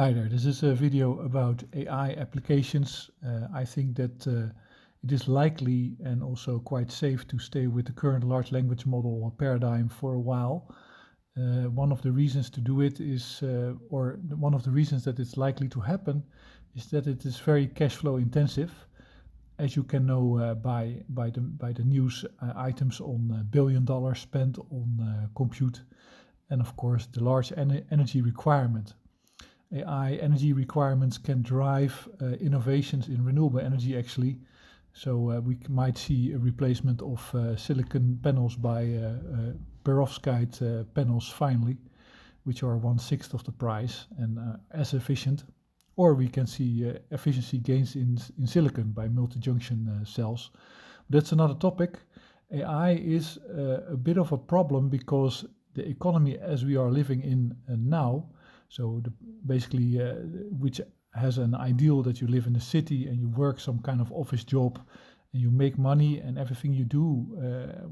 Hi there, this is a video about AI applications. I think that it is likely and also quite safe to stay with the current large language model paradigm for a while. One of the reasons to do it is, one of the reasons that it's likely to happen is that it is very cash flow intensive. As you can know by the news items on $1 billion spent on compute and of course the large energy requirement. AI energy requirements can drive innovations in renewable energy actually. So we might see a replacement of silicon panels by perovskite panels finally, which are 1/6 of the price and as efficient. Or we can see efficiency gains in silicon by multi-junction cells. That's another topic. AI is a bit of a problem because the economy as we are living in now, so basically which has an ideal that you live in a city and you work some kind of office job and you make money and everything you do,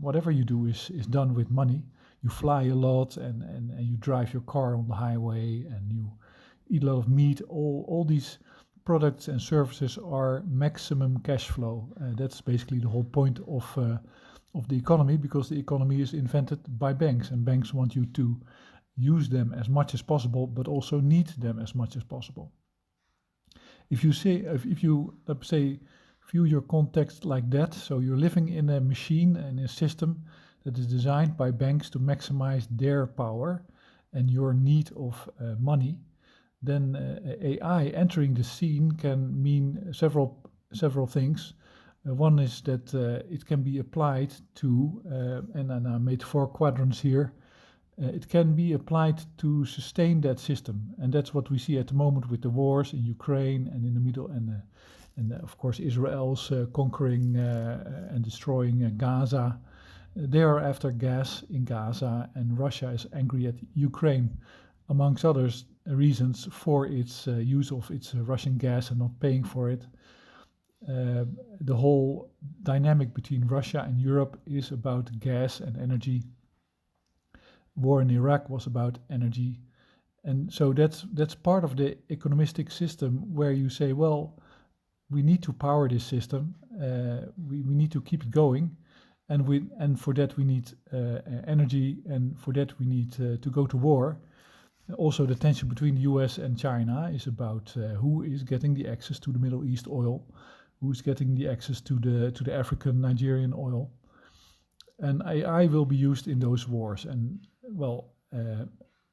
whatever you do is done with money. You fly a lot and you drive your car on the highway and you eat a lot of meat. All these products and services are maximum cash flow. That's basically the whole point of the economy, because the economy is invented by banks and banks want you to use them as much as possible, but also need them as much as possible. If you let's say view your context like that, so you're living in a machine and a system that is designed by banks to maximize their power and your need of money, then AI entering the scene can mean several things. One is that it can be applied to, and I made 4 quadrants here. It can be applied to sustain that system, and that's what we see at the moment with the wars in Ukraine and in the middle, and of course Israel's conquering and destroying Gaza. They are after gas in Gaza, and Russia is angry at Ukraine, amongst others reasons for its use of its Russian gas and not paying for it. The whole dynamic between Russia and Europe is about gas and energy. War in Iraq was about energy. And so that's part of the economistic system where you say, well, we need to power this system. We need to keep it going. And for that we need energy, and for that we need to go to war. Also, the tension between the US and China is about who is getting the access to the Middle East oil, who is getting the access to the African Nigerian oil. And AI will be used in those wars. And well,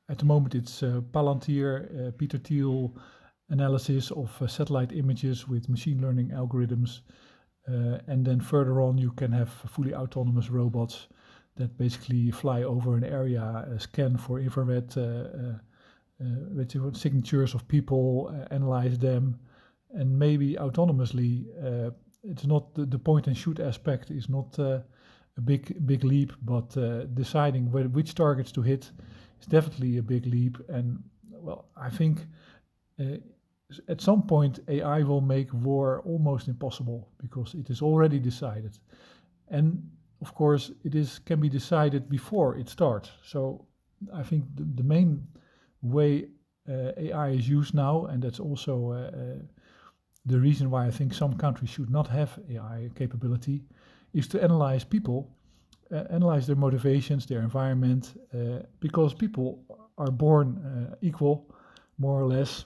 at the moment it's Palantir, Peter Thiel analysis of satellite images with machine learning algorithms. And then further on you can have fully autonomous robots that basically fly over an area, scan for infrared signatures of people, analyze them, and maybe autonomously. It's not the point and shoot aspect is not a big leap, but deciding which targets to hit is definitely a big leap. And well, I think at some point AI will make war almost impossible because it is already decided. And of course, can be decided before it starts. So I think the main way AI is used now, and that's also the reason why I think some countries should not have AI capability, is to analyze people, analyze their motivations, their environment, because people are born equal, more or less,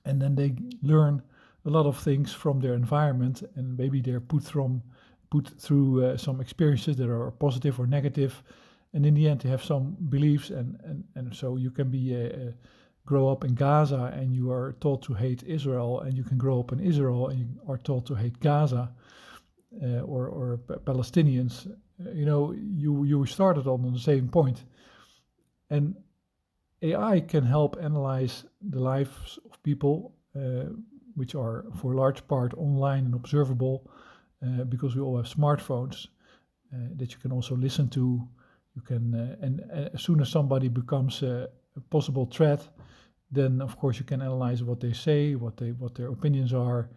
and then they learn a lot of things from their environment, and maybe they're put through some experiences that are positive or negative, and in the end they have some beliefs, and so you can grow up in Gaza and you are taught to hate Israel, and you can grow up in Israel and you are taught to hate Gaza or Palestinians. You started on the same point, and AI can help analyze the lives of people, which are for a large part online and observable. Because we all have smartphones that you can also listen to. You can, and as soon as somebody becomes a possible threat, then of course you can analyze what they say, what their opinions are,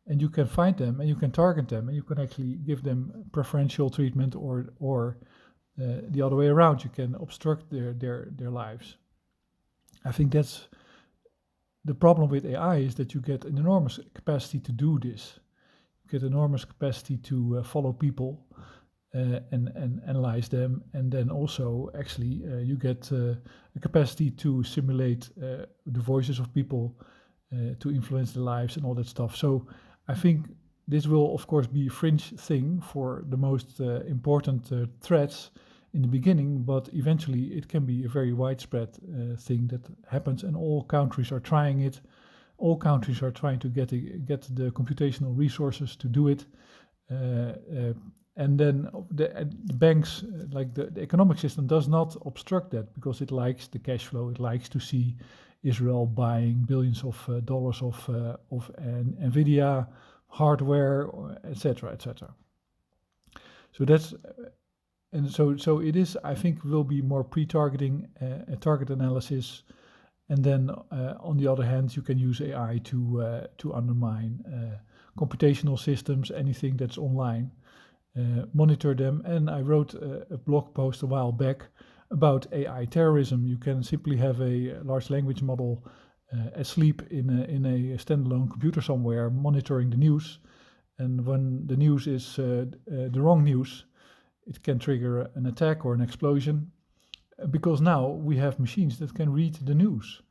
and you can find them and you can target them and you can actually give them preferential treatment or the other way around. You can obstruct their lives. I think that's the problem with AI is that you get an enormous capacity to do this. You get enormous capacity to follow people and analyze them, and then also actually you get a capacity to simulate the voices of people, to influence their lives and all that stuff. So I think this will of course be a fringe thing for the most important threats in the beginning, but eventually it can be a very widespread thing that happens, and all countries are trying it. All countries are trying to get the computational resources to do it. And then the banks, like the economic system, does not obstruct that because it likes the cash flow. It likes to see Israel buying billions of dollars of NVIDIA hardware, etc., etc. So that's and so it is. I think will be more pre-targeting, target analysis, and then on the other hand, you can use AI to undermine computational systems, anything that's online. Monitor them. And I wrote a blog post a while back about AI terrorism. You can simply have a large language model asleep in a standalone computer somewhere, monitoring the news. And when the news is the wrong news, it can trigger an attack or an explosion. Because now we have machines that can read the news.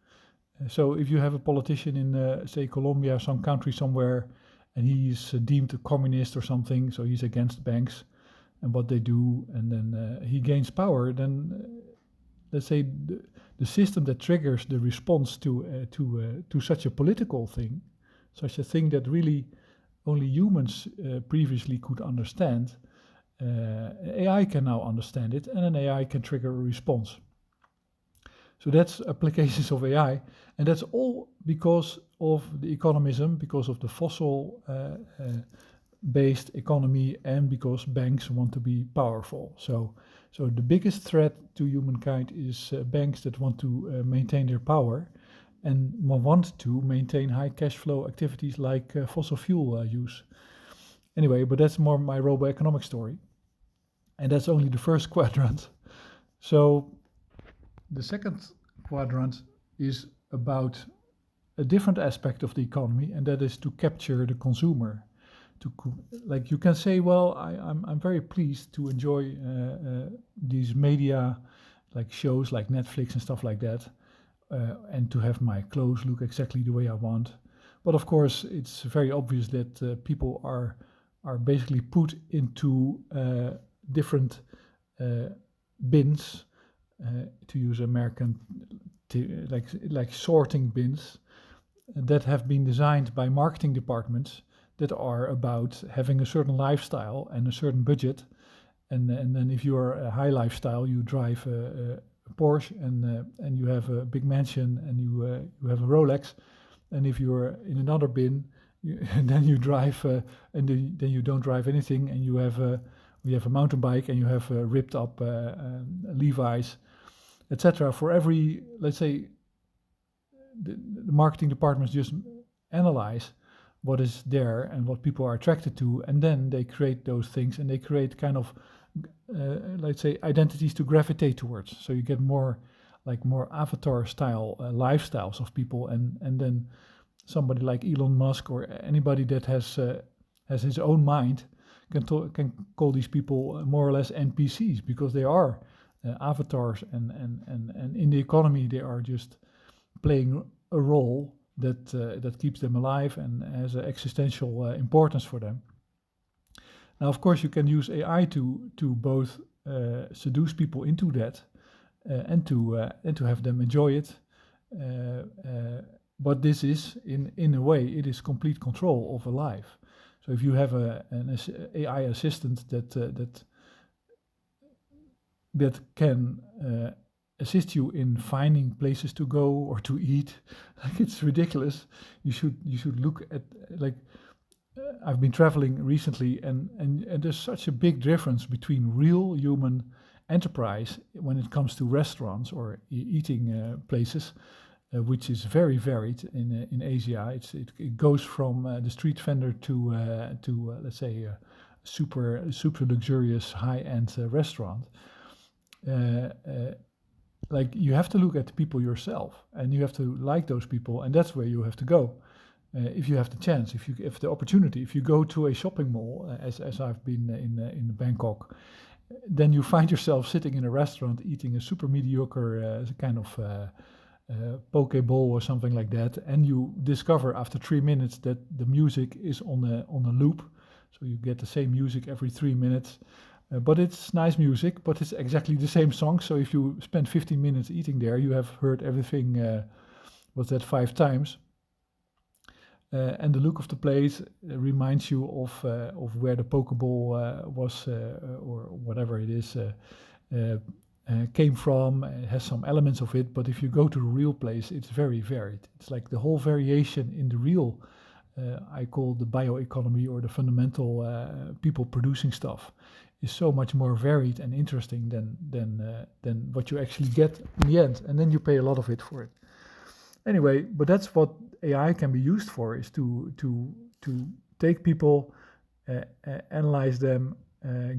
So if you have a politician in, say, Colombia, some country somewhere, and he is deemed a communist or something, so he's against banks and what they do, and then he gains power, then let's say the system that triggers the response to such a political thing, such a thing that really only humans previously could understand, AI can now understand it, and an AI can trigger a response. So that's applications of AI, and that's all because of the economism, because of the fossil-based economy, and because banks want to be powerful. So the biggest threat to humankind is banks that want to maintain their power and want to maintain high cash flow activities like fossil fuel use. Anyway, but that's more my robo-economic story, and that's only the first quadrant. So the second quadrant is about a different aspect of the economy, and that is to capture the consumer. Like you can say, well, I'm very pleased to enjoy these media, like shows like Netflix and stuff like that, and to have my clothes look exactly the way I want. But of course, it's very obvious that people are basically put into different bins. To use American, like sorting bins that have been designed by marketing departments that are about having a certain lifestyle and a certain budget, and then if you are a high lifestyle, you drive a Porsche and you have a big mansion and you have a Rolex, and if you are in another bin, then you drive and then you don't drive anything, and you have a mountain bike and you have ripped up Levi's, etc. For every, let's say, the marketing departments just analyze what is there and what people are attracted to, and then they create those things, and they create kind of, let's say, identities to gravitate towards. So you get more avatar style lifestyles of people, and then somebody like Elon Musk or anybody that has his own mind can call these people more or less NPCs, because they are avatars, and in the economy they are just playing a role that keeps them alive and has an existential importance for them. Now, of course, you can use AI to both seduce people into that and to have them enjoy it. But this is, in a way, it is complete control of a life. So if you have an AI assistant that can assist you in finding places to go or to eat, like, it's ridiculous. You should look at, like, I've been traveling recently, and there's such a big difference between real human enterprise when it comes to restaurants or eating places, which is very varied in Asia. It goes from the street vendor to let's say a super luxurious high-end restaurant. like you have to look at the people yourself, and you have to like those people, and that's where you have to go. If you have the chance, if the opportunity, if you go to a shopping mall, as I've been in Bangkok, then you find yourself sitting in a restaurant eating a super mediocre kind of poke bowl or something like that, and you discover after 3 minutes that the music is on a loop, so you get the same music every 3 minutes. But it's nice music, but it's exactly the same song. So if you spend 15 minutes eating there, you have heard everything, what's that, 5 times. And the look of the place reminds you of where the Pokeball was, or whatever it is, came from. It has some elements of it, but if you go to the real place, it's very varied. It's like the whole variation in the real, I call the bioeconomy, or the fundamental people producing stuff, is so much more varied and interesting than what you actually get in the end, and then you pay a lot of it for it. Anyway, but that's what AI can be used for, is to take people, analyze them,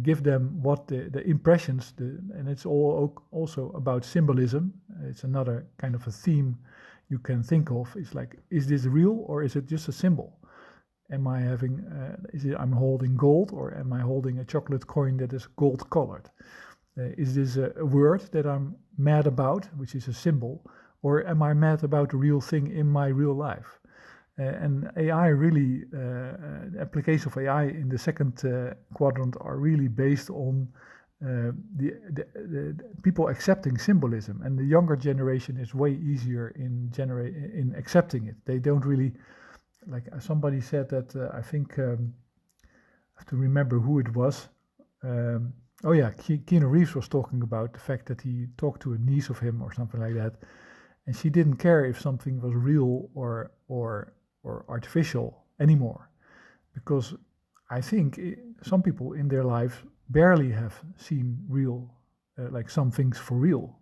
give them what the impressions, and it's all also about symbolism. It's another kind of a theme you can think of. It's like, is this real or is it just a symbol? Am I having, I'm holding gold, or am I holding a chocolate coin that is gold colored? Is this a word that I'm mad about, which is a symbol? Or am I mad about the real thing in my real life? And AI really, the application of AI in the second quadrant are really based on the people accepting symbolism. And the younger generation is way easier in accepting it. They don't really, like somebody said that, I think, I have to remember who it was. Oh yeah, Keanu Reeves was talking about the fact that he talked to a niece of him or something like that. And she didn't care if something was real or artificial anymore, because I think some people in their life barely have seen real, like some things for real.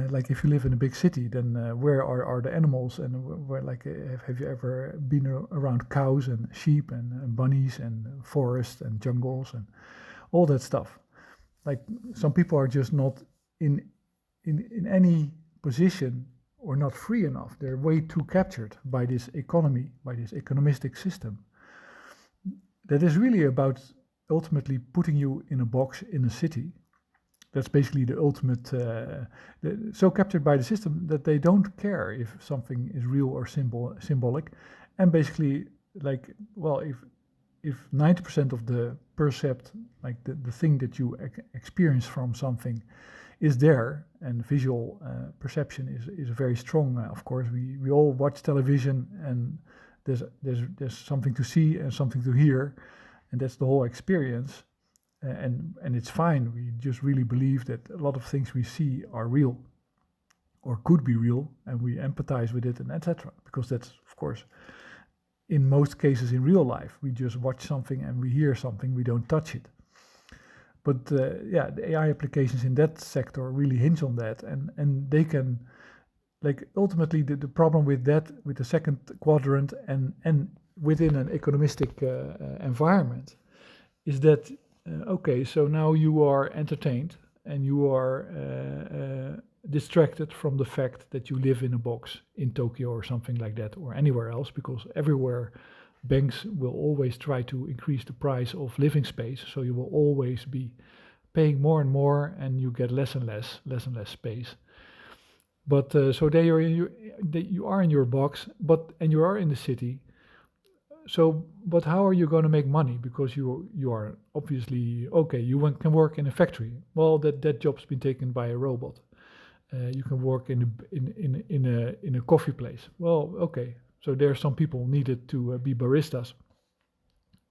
Like if you live in a big city, then where are the animals, and where, like, have you ever been around cows and sheep and bunnies and forests and jungles and all that stuff? Like, some people are just not in any position, or not free enough. They're way too captured by this economy, by this economistic system, that is really about ultimately putting you in a box in a city. That's basically the ultimate, so captured by the system that they don't care if something is real or symbolic. And basically, like, well, if 90% of the percept, like the thing that you experience from something is there, and visual perception is very strong. Of course, we all watch television, and there's something to see and something to hear, and that's the whole experience. And it's fine. We just really believe that a lot of things we see are real, or could be real, and we empathize with it, and etc. Because that's, of course, in most cases in real life, we just watch something and we hear something, we don't touch it. But yeah, the AI applications in that sector really hinge on that, and they can, like, ultimately the problem with that, with the second quadrant, and within an economistic environment, is that okay, so now you are entertained, and you are distracted from the fact that you live in a box in Tokyo or something like that, or anywhere else, because everywhere banks will always try to increase the price of living space, so you will always be paying more and more, and you get less and less space. But so there you are in your box, and you are in the city. So, but how are you going to make money? Because you are obviously, okay, you can work in a factory. Well, that job's been taken by a robot. You can work in a coffee place. Well, okay. So there are some people needed to be baristas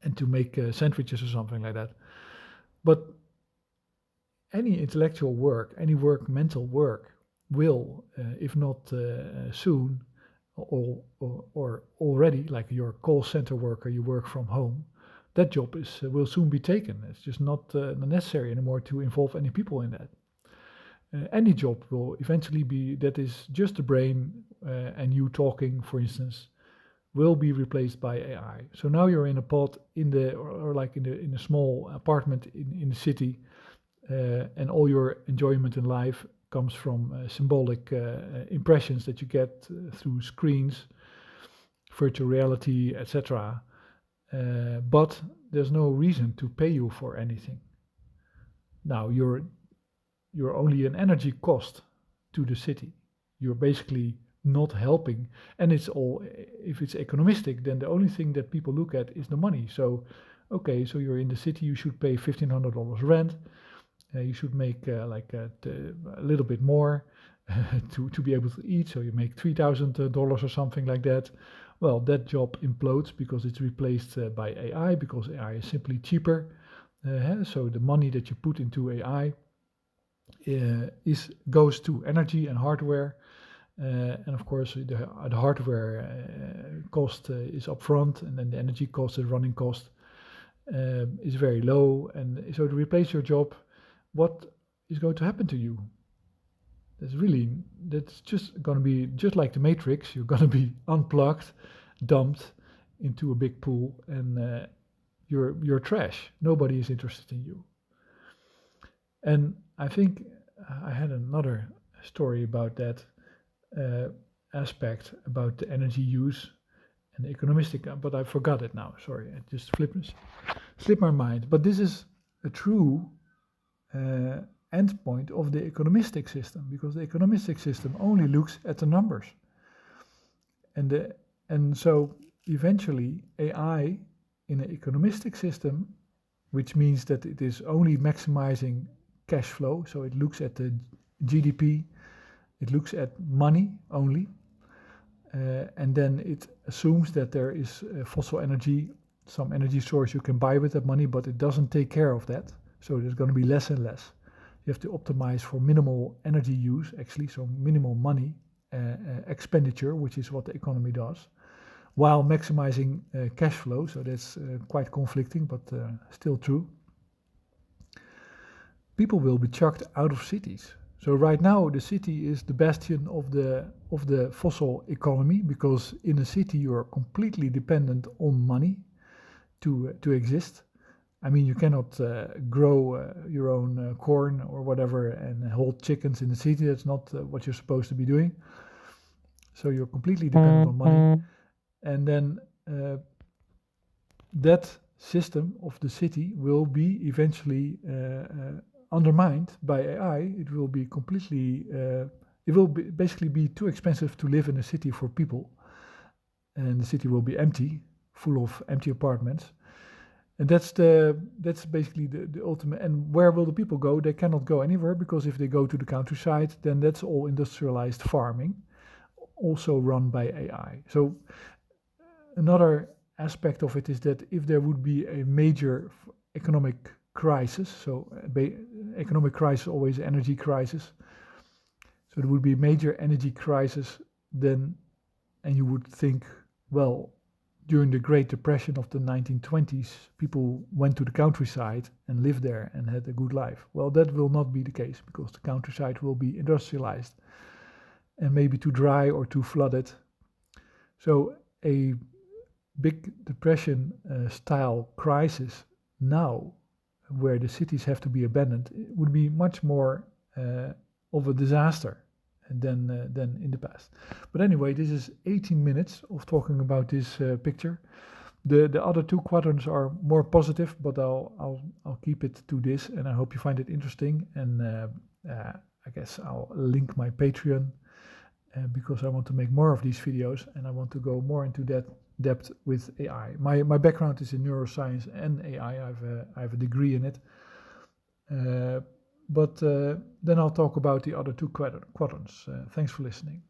and to make sandwiches or something like that. But any intellectual work, any mental work, will, if not soon, or already, like your call center worker, you work from home, that job will soon be taken. It's just not necessary anymore to involve any people in that. Any job will eventually be, that is just the brain, and you talking, for instance, will be replaced by AI. So now you're in a pod or like in a small apartment in the city, and all your enjoyment in life comes from symbolic impressions that you get through screens, virtual reality, etc. But there's no reason to pay you for anything. Now you're only an energy cost to the city. You're basically not helping, and it's all, if it's economistic, then the only thing that people look at is the money. So okay, so you're in the city, you should pay $1,500 rent, you should make a little bit more to be able to eat, so you make $3,000 or something like that. Well, that job implodes because it's replaced by AI, because AI is simply cheaper. So the money that you put into AI goes to energy and hardware. And of course, the hardware cost is upfront, and then the energy cost, the running cost, is very low. And so to replace your job, what is going to happen to you? That's just going to be just like the Matrix. You're going to be unplugged, dumped into a big pool, and you're trash. Nobody is interested in you. And I think I had another story about that aspect, about the energy use and the economistic, but I forgot it now. Sorry, it just slipped my mind. But this is a true endpoint of the economistic system, because the economistic system only looks at the numbers, and so eventually AI in an economistic system, which means that it is only maximizing cash flow, so it looks at the GDP, it looks at money only, and then it assumes that there is fossil energy, some energy source you can buy with that money, but it doesn't take care of that. So there's going to be less and less. You have to optimize for minimal energy use, actually, so minimal money expenditure, which is what the economy does, while maximizing cash flow. So that's quite conflicting, but still true. People will be chucked out of cities. So right now, the city is the bastion of the fossil economy, because in a city you are completely dependent on money to exist. I mean, you cannot grow your own corn or whatever and hold chickens in the city. That's not what you're supposed to be doing. So you're completely dependent on money. And then that system of the city will be eventually undermined by AI. It will be completely, basically be too expensive to live in a city for people. And the city will be empty, full of empty apartments. And that's basically the ultimate. And where will the people go? They cannot go anywhere, because if they go to the countryside, then that's all industrialized farming, also run by AI. So another aspect of it is that if there would be a major economic crisis, so economic crisis, always energy crisis, so there would be a major energy crisis, then, and you would think, well, during the Great Depression of the 1920s, people went to the countryside and lived there and had a good life. Well, that will not be the case, because the countryside will be industrialized and maybe too dry or too flooded. So a big depression style crisis now, where the cities have to be abandoned, would be much more of a disaster than in the past. But anyway, this is 18 minutes of talking about this picture. The other two quadrants are more positive, but I'll keep it to this, and I hope you find it interesting. And I guess I'll link my Patreon, because I want to make more of these videos, and I want to go more into that depth with AI. My background is in neuroscience and AI. I have a degree in it. But then I'll talk about the other two quadrants. Thanks for listening.